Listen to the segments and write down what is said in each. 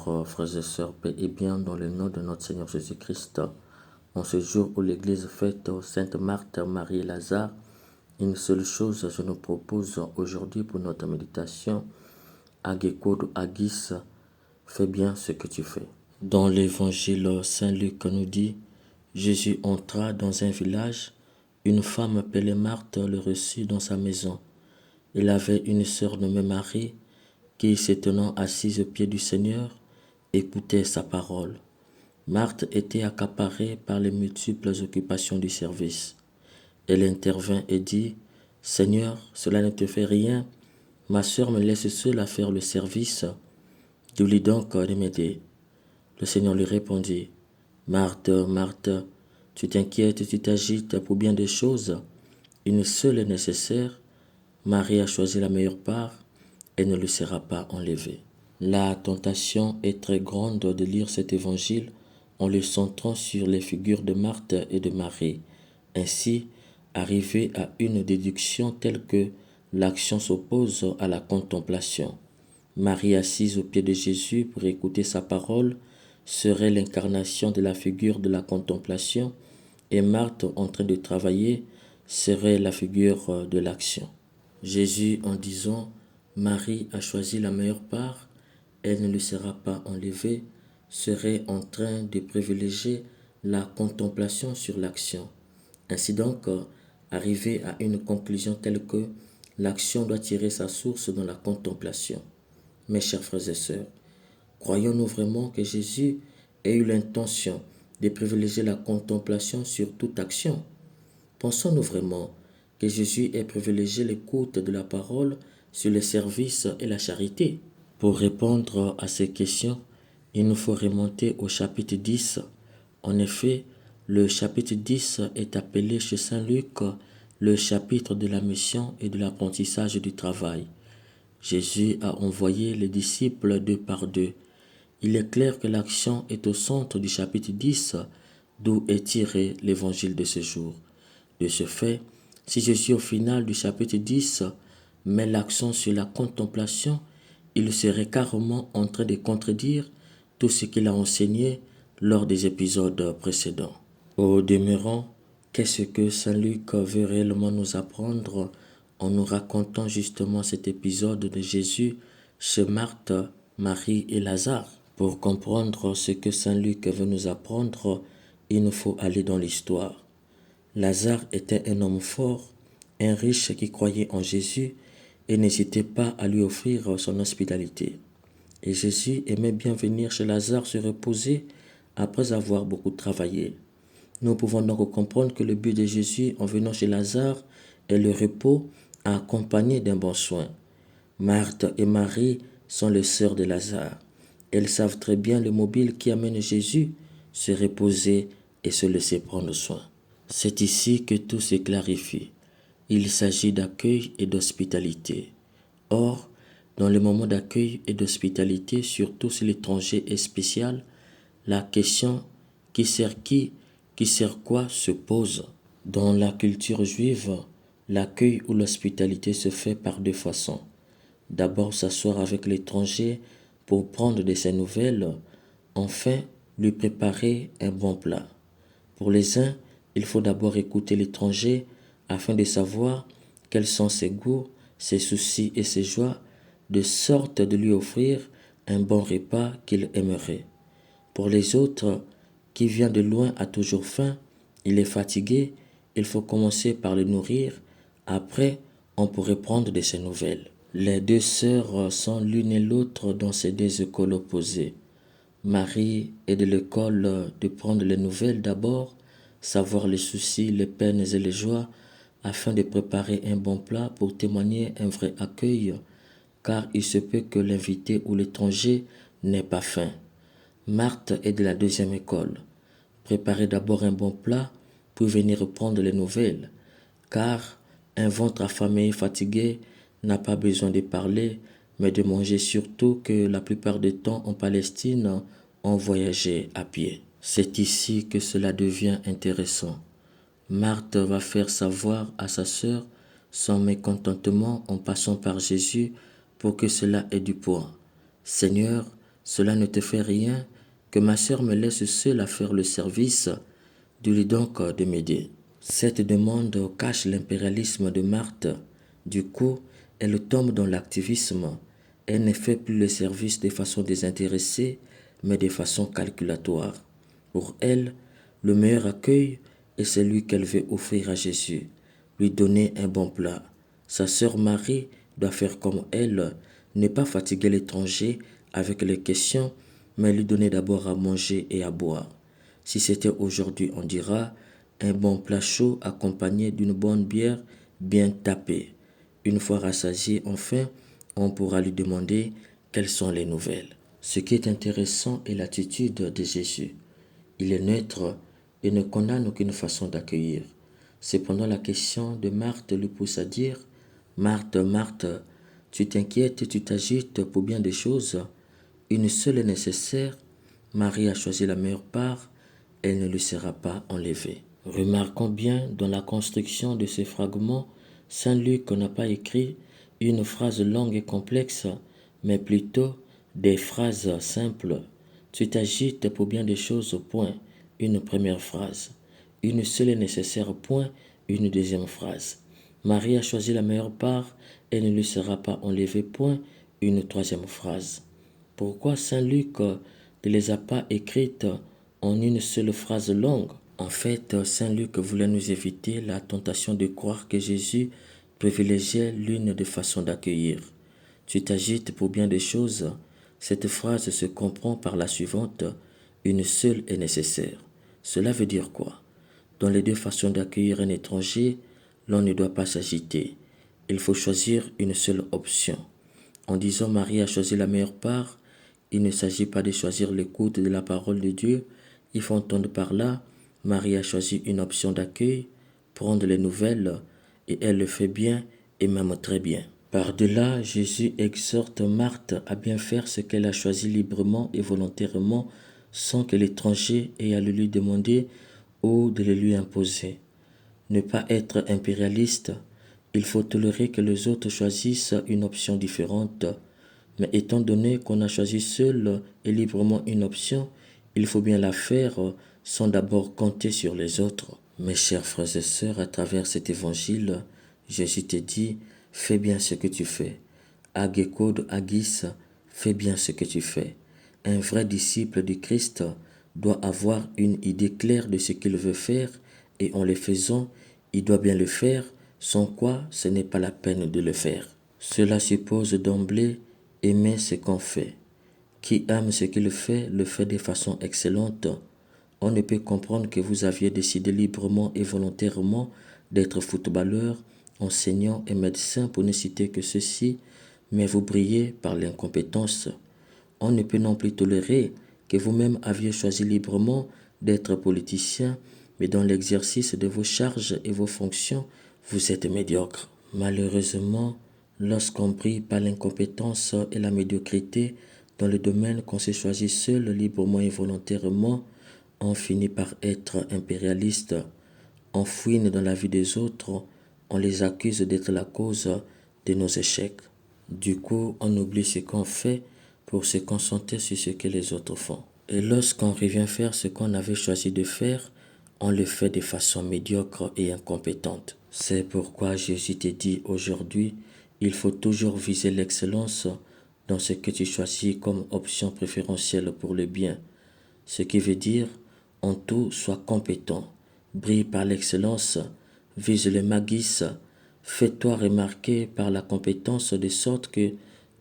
Chers frères et sœurs, paix et bien dans le nom de notre Seigneur Jésus-Christ, en ce jour où l'Église fête Sainte Marthe, Marie et Lazare, une seule chose je nous propose aujourd'hui pour notre méditation. Agécode Agis, fais bien ce que tu fais. Dans l'évangile, Saint Luc nous dit, Jésus entra dans un village, une femme appelée Marthe le reçut dans sa maison. Il avait une sœur nommée Marie, qui, se tenant assise aux pieds du Seigneur, écoutait sa parole. Marthe était accaparée par les multiples occupations du service. Elle intervint et dit, « Seigneur, cela ne te fait rien, ma sœur me laisse seule à faire le service. Dis-lui donc de m'aider. » Le Seigneur lui répondit, « Marthe, Marthe, tu t'inquiètes, tu t'agites pour bien des choses. Une seule est nécessaire. Marie a choisi la meilleure part, et ne lui sera pas enlevée. » La tentation est très grande de lire cet évangile en le centrant sur les figures de Marthe et de Marie. Ainsi, arriver à une déduction telle que l'action s'oppose à la contemplation. Marie assise aux pieds de Jésus pour écouter sa parole serait l'incarnation de la figure de la contemplation et Marthe en train de travailler serait la figure de l'action. Jésus en disant « Marie a choisi la meilleure part, elle ne lui sera pas enlevée », serait en train de privilégier la contemplation sur l'action. Ainsi donc, arriver à une conclusion telle que l'action doit tirer sa source dans la contemplation. Mes chers frères et sœurs, croyons-nous vraiment que Jésus ait eu l'intention de privilégier la contemplation sur toute action? Pensons-nous vraiment que Jésus ait privilégié l'écoute de la parole sur le service et la charité? Pour répondre à ces questions, il nous faut remonter au chapitre 10. En effet, le chapitre 10 est appelé chez Saint Luc le chapitre de la mission et de l'apprentissage du travail. Jésus a envoyé les disciples deux par deux. Il est clair que l'action est au centre du chapitre 10, d'où est tiré l'évangile de ce jour. De ce fait, si Jésus au final du chapitre 10 met l'accent sur la contemplation, il serait carrément en train de contredire tout ce qu'il a enseigné lors des épisodes précédents. Au demeurant, qu'est-ce que Saint Luc veut réellement nous apprendre en nous racontant justement cet épisode de Jésus chez Marthe, Marie et Lazare? Pour comprendre ce que Saint Luc veut nous apprendre, il nous faut aller dans l'histoire. Lazare était un homme fort, un riche qui croyait en Jésus et n'hésitait pas à lui offrir son hospitalité. Et Jésus aimait bien venir chez Lazare se reposer après avoir beaucoup travaillé. Nous pouvons donc comprendre que le but de Jésus en venant chez Lazare est le repos accompagné d'un bon soin. Marthe et Marie sont les sœurs de Lazare. Elles savent très bien le mobile qui amène Jésus se reposer et se laisser prendre soin. C'est ici que tout se clarifie. Il s'agit d'accueil et d'hospitalité. Or, dans le moment d'accueil et d'hospitalité, surtout si l'étranger est spécial, la question qui sert quoi se pose. Dans la culture juive, l'accueil ou l'hospitalité se fait par deux façons. D'abord s'asseoir avec l'étranger pour prendre de ses nouvelles, enfin lui préparer un bon plat. Pour les uns, il faut d'abord écouter l'étranger afin de savoir quels sont ses goûts, ses soucis et ses joies, de sorte de lui offrir un bon repas qu'il aimerait. Pour les autres, qui vient de loin a toujours faim, il est fatigué, il faut commencer par le nourrir, après on pourrait prendre de ses nouvelles. Les deux sœurs sont l'une et l'autre dans ces deux écoles opposées. Marie est de l'école de prendre les nouvelles d'abord, savoir les soucis, les peines et les joies, afin de préparer un bon plat pour témoigner un vrai accueil, car il se peut que l'invité ou l'étranger n'ait pas faim. Marthe est de la deuxième école. Préparer d'abord un bon plat, puis venir prendre les nouvelles, car un ventre affamé et fatigué n'a pas besoin de parler, mais de manger, surtout que la plupart du temps en Palestine, on voyageait à pied. C'est ici que cela devient intéressant. Marthe va faire savoir à sa sœur son mécontentement en passant par Jésus pour que cela ait du poids. « Seigneur, Cela ne te fait rien que ma sœur me laisse seule à faire le service. Dis-lui donc de m'aider. Cette demande cache l'impérialisme de Marthe. Du coup, elle tombe dans l'activisme. Elle ne fait plus le service de façon désintéressée, mais de façon calculatoire. Pour elle, le meilleur accueil est celui qu'elle veut offrir à Jésus, lui donner un bon plat. Sa sœur Marie doit faire comme elle, ne pas fatiguer l'étranger avec les questions, mais lui donner d'abord à manger et à boire. Si c'était aujourd'hui, on dira un bon plat chaud accompagné d'une bonne bière bien tapée. Une fois rassasié, enfin, on pourra lui demander quelles sont les nouvelles. Ce qui est intéressant est l'attitude de Jésus. Il est neutre et ne condamne aucune façon d'accueillir. Cependant, la question de Marthe lui pousse à dire « Marthe, Marthe, tu t'inquiètes, tu t'agites pour bien des choses. Une seule est nécessaire. Marie a choisi la meilleure part. Elle ne lui sera pas enlevée. » Remarquons bien dans la construction de ces fragments, Saint Luc n'a pas écrit une phrase longue et complexe, mais plutôt des phrases simples. Tu t'agites pour bien des choses, point. Une première phrase. Une seule est nécessaire, point. Une deuxième phrase. Marie a choisi la meilleure part, elle ne lui sera pas enlevée, point. Une troisième phrase. Pourquoi Saint Luc ne les a pas écrites en une seule phrase longue? En fait, Saint Luc voulait nous éviter la tentation de croire que Jésus privilégiait l'une des façons d'accueillir. Tu t'agites pour bien des choses. Cette phrase se comprend par la suivante. Une seule est nécessaire. Cela veut dire quoi? Dans les deux façons d'accueillir un étranger, l'on ne doit pas s'agiter. Il faut choisir une seule option. En disant Marie a choisi la meilleure part, il ne s'agit pas de choisir l'écoute de la parole de Dieu. Il faut entendre par là, Marie a choisi une option d'accueil, prendre les nouvelles, et elle le fait bien et même très bien. Par-delà, Jésus exhorte Marthe à bien faire ce qu'elle a choisi librement et volontairement, sans que l'étranger ait à le lui demander ou de le lui imposer. Ne pas être impérialiste, il faut tolérer que les autres choisissent une option différente. Mais étant donné qu'on a choisi seul et librement une option, il faut bien la faire sans d'abord compter sur les autres. Mes chers frères et sœurs, à travers cet évangile, Jésus te dit, fais bien ce que tu fais. Agekod agis, fais bien ce que tu fais. Un vrai disciple du Christ doit avoir une idée claire de ce qu'il veut faire et en le faisant, il doit bien le faire, sans quoi ce n'est pas la peine de le faire. Cela suppose d'emblée aimer ce qu'on fait. Qui aime ce qu'il fait le fait de façon excellente. On ne peut comprendre que vous aviez décidé librement et volontairement d'être footballeur, enseignant et médecin pour ne citer que ceci, mais vous brillez par l'incompétence. On ne peut non plus tolérer que vous-même aviez choisi librement d'être politicien, mais dans l'exercice de vos charges et vos fonctions, vous êtes médiocre. Malheureusement, lorsqu'on brille par l'incompétence et la médiocrité dans le domaine qu'on s'est choisi seul, librement et volontairement, on finit par être impérialiste. On fouine dans la vie des autres, on les accuse d'être la cause de nos échecs. Du coup, on oublie ce qu'on fait pour se concentrer sur ce que les autres font. Et lorsqu'on revient faire ce qu'on avait choisi de faire, on le fait de façon médiocre et incompétente. C'est pourquoi Jésus te dit aujourd'hui, il faut toujours viser l'excellence dans ce que tu choisis comme option préférentielle pour le bien. Ce qui veut dire, en tout, sois compétent, brille par l'excellence, vise le magis, fais-toi remarquer par la compétence de sorte que,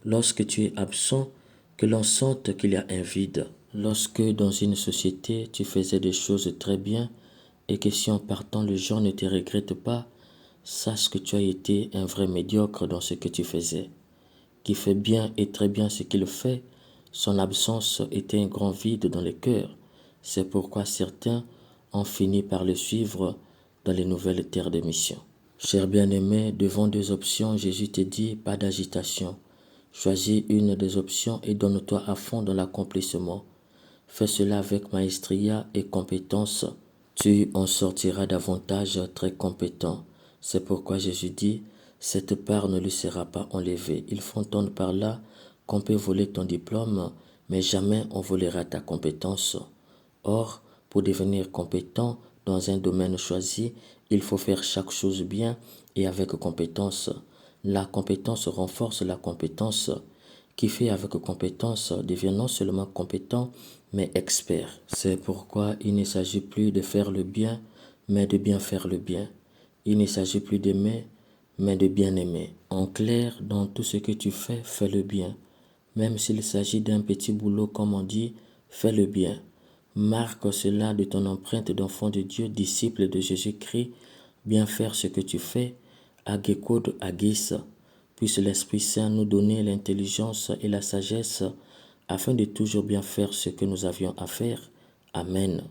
lorsque tu es absent, que l'on sente qu'il y a un vide. Lorsque dans une société tu faisais des choses très bien et que si en partant les gens ne te regrettent pas, sache que tu as été un vrai médiocre dans ce que tu faisais. Qui fait bien et très bien ce qu'il fait, son absence était un grand vide dans le cœur. C'est pourquoi certains ont fini par le suivre dans les nouvelles terres de mission. Cher bien-aimé, devant deux options, Jésus te dit pas d'agitation. Choisis une des options et donne-toi à fond dans l'accomplissement. Fais cela avec maestria et compétence. Tu en sortiras davantage très compétent. C'est pourquoi Jésus dit, cette part ne lui sera pas enlevée. Il faut entendre par là qu'on peut voler ton diplôme, mais jamais on volera ta compétence. Or, pour devenir compétent dans un domaine choisi, il faut faire chaque chose bien et avec compétence. La compétence renforce la compétence. Qui fait avec compétence devient non seulement compétent, mais expert. C'est pourquoi il ne s'agit plus de faire le bien, mais de bien faire le bien. Il ne s'agit plus d'aimer, mais de bien aimer. En clair, dans tout ce que tu fais, fais le bien. Même s'il s'agit d'un petit boulot, comme on dit, fais le bien. Marque cela de ton empreinte d'enfant de Dieu, disciple de Jésus-Christ. Bien faire ce que tu fais, agekod agis. Puisse l'Esprit Saint nous donner l'intelligence et la sagesse afin de toujours bien faire ce que nous avions à faire. Amen.